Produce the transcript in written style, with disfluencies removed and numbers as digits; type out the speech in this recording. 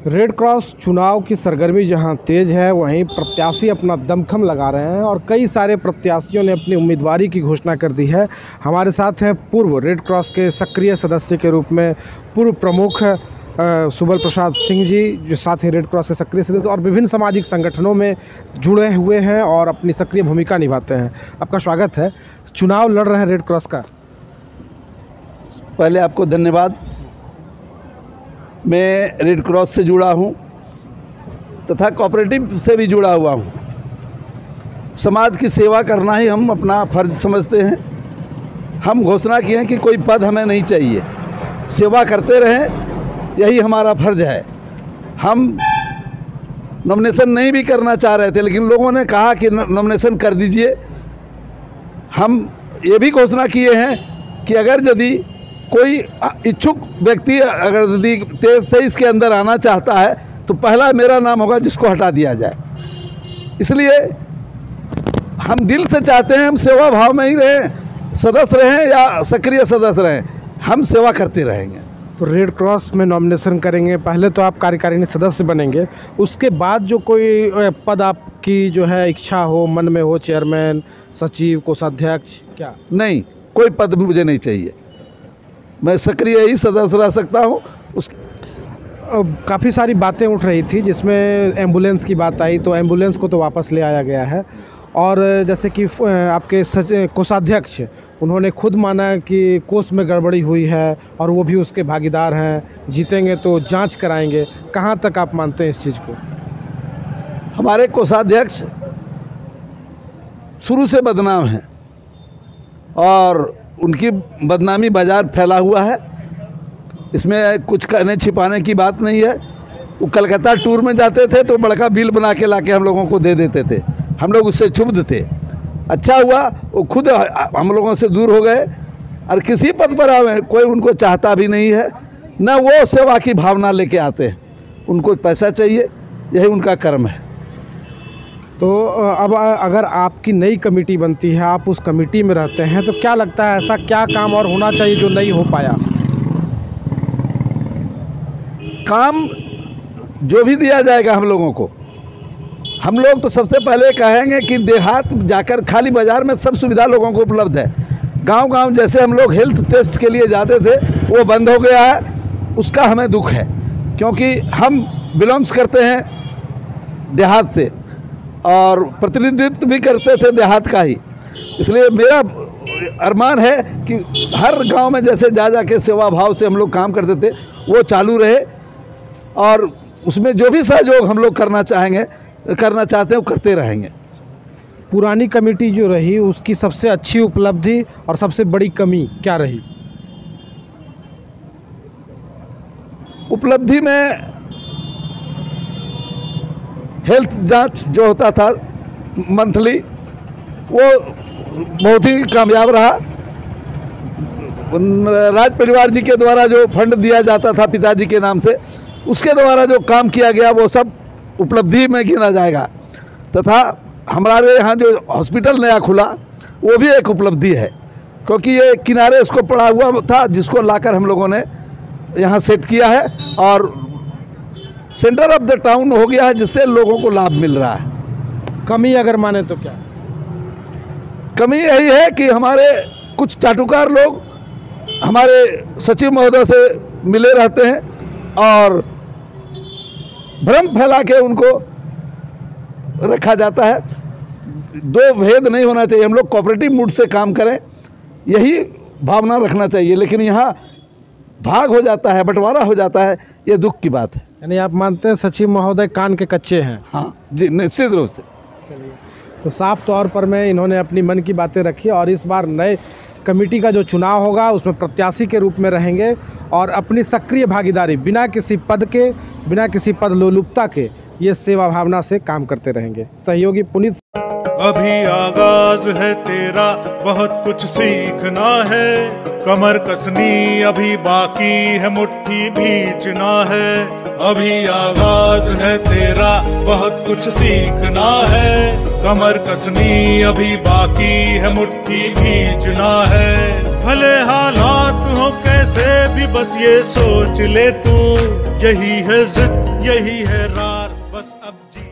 Red cross चुनाव की सरगर्मी जहां तेज है, वहीं प्रत्याशी अपना दमखम लगा रहे हैं और कई सारे प्रत्याशियों ने अपनी उम्मीदवारी की घोषणा कर दी है। हमारे साथ हैं पूर्व रेड क्रॉस के सक्रिय सदस्य के रूप में पूर्व प्रमुख सुबल प्रसाद सिंह जी, जो साथ ही रेड क्रॉस के सक्रिय सदस्य और विभिन्न सामाजिक संगठनों में जुड़े हुए हैं और अपनी सक्रिय भूमिका निभाते हैं। आपका स्वागत है। चुनाव लड़ रहे हैं रेड क्रॉस का। पहले आपको धन्यवाद। मैं रेड क्रॉस से जुड़ा हूं तथा कोऑपरेटिव से भी जुड़ा हुआ हूं। समाज की सेवा करना ही हम अपना फर्ज समझते हैं। हम घोषणा किए हैं कि कोई पद हमें नहीं चाहिए, सेवा करते रहें, यही हमारा फर्ज है। हम नॉमिनेशन नहीं भी करना चाह रहे थे, लेकिन लोगों ने कहा कि नॉमिनेशन कर दीजिए। हम ये भी घोषणा किए हैं कि अगर यदि कोई इच्छुक व्यक्ति अगर यदि 23 के अंदर आना चाहता है तो पहला मेरा नाम होगा जिसको हटा दिया जाए। इसलिए हम दिल से चाहते हैं हम सेवा भाव में ही रहें, सदस्य रहें या सक्रिय सदस्य रहें, हम सेवा करते रहेंगे। तो रेड क्रॉस में नॉमिनेशन करेंगे, पहले तो आप कार्यकारिणी सदस्य बनेंगे, उसके बाद जो कोई पद आपकी जो है इच्छा हो, मन में हो, चेयरमैन, सचिव, कोषाध्यक्ष, क्या? नहीं, कोई पद मुझे नहीं चाहिए। मैं सक्रिय ही सदस्य रह सकता हूँ। काफ़ी सारी बातें उठ रही थी, जिसमें एम्बुलेंस की बात आई, तो एम्बुलेंस को तो वापस ले आया गया है। और जैसे कि आपके कोषाध्यक्ष, उन्होंने खुद माना कि कोष में गड़बड़ी हुई है और वो भी उसके भागीदार हैं, जीतेंगे तो जांच कराएंगे। कहाँ तक आप मानते हैं इस चीज़ को? हमारे कोषाध्यक्ष शुरू से बदनाम हैं और उनकी बदनामी बाजार फैला हुआ है। इसमें कुछ कहने छिपाने की बात नहीं है। वो कलकत्ता टूर में जाते थे तो बड़का बिल बना के लाके हम लोगों को दे देते थे, हम लोग उससे क्षुब्ध थे। अच्छा हुआ वो खुद हम लोगों से दूर हो गए और किसी पद पर आवे कोई उनको चाहता भी नहीं है, न वो सेवा की भावना लेके आते हैं। उनको पैसा चाहिए, यही उनका कर्म है। तो अब अगर आपकी नई कमेटी बनती है, आप उस कमेटी में रहते हैं, तो क्या लगता है ऐसा क्या काम और होना चाहिए जो नहीं हो पाया? काम जो भी दिया जाएगा हम लोगों को, हम लोग तो सबसे पहले कहेंगे कि देहात जाकर, खाली बाज़ार में सब सुविधा लोगों को उपलब्ध है। गांव-गांव जैसे हम लोग हेल्थ टेस्ट के लिए जाते थे, वो बंद हो गया है। उसका हमें दुख है, क्योंकि हम बिलोंग्स करते हैं देहात से और प्रतिनिधित्व भी करते थे देहात का ही। इसलिए मेरा अरमान है कि हर गांव में जैसे जा के सेवा भाव से हम लोग काम करते थे, वो चालू रहे और उसमें जो भी सहयोग हम लोग करना चाहते हैं वो करते रहेंगे। पुरानी कमेटी जो रही, उसकी सबसे अच्छी उपलब्धि और सबसे बड़ी कमी क्या रही? उपलब्धि में हेल्थ जांच जो होता था मंथली, वो बहुत ही कामयाब रहा। राज परिवार जी के द्वारा जो फंड दिया जाता था पिताजी के नाम से, उसके द्वारा जो काम किया गया वो सब उपलब्धि में गिना जाएगा। तथा हमारे यहाँ जो हॉस्पिटल नया खुला, वो भी एक उपलब्धि है, क्योंकि ये किनारे इसको पड़ा हुआ था, जिसको लाकर हम लोगों ने यहाँ सेट किया है और सेंटर ऑफ द टाउन हो गया है, जिससे लोगों को लाभ मिल रहा है। कमी अगर माने तो क्या? कमी यही है कि हमारे कुछ चाटुकार लोग हमारे सचिव महोदय से मिले रहते हैं और भ्रम फैला के उनको रखा जाता है। दो भेद नहीं होना चाहिए। हम लोग कोऑपरेटिव मूड से काम करें, यही भावना रखना चाहिए। लेकिन यहाँ भाग हो जाता है, बंटवारा हो जाता है, ये दुख की बात है। यानी आप मानते हैं सचिव महोदय कान के कच्चे हैं? हाँ जी, निश्चित रूप से। चलिए, तो साफ तौर पर में इन्होंने अपनी मन की बातें रखी और इस बार नए कमेटी का जो चुनाव होगा उसमें प्रत्याशी के रूप में रहेंगे और अपनी सक्रिय भागीदारी बिना किसी पद के, बिना किसी पद लोलुपता के, ये सेवा भावना से काम करते रहेंगे। सहयोगी पुनीत। अभी आगाज है तेरा, बहुत कुछ सीखना है, कमर कसनी अभी बाकी है, मुट्ठी भींचना है। अभी आगाज है तेरा, बहुत कुछ सीखना है, कमर कसनी अभी बाकी है, मुट्ठी भींचना है। भले हालात हो कैसे भी, बस ये सोच ले तू, यही है जिद, यही है रार, बस अब जी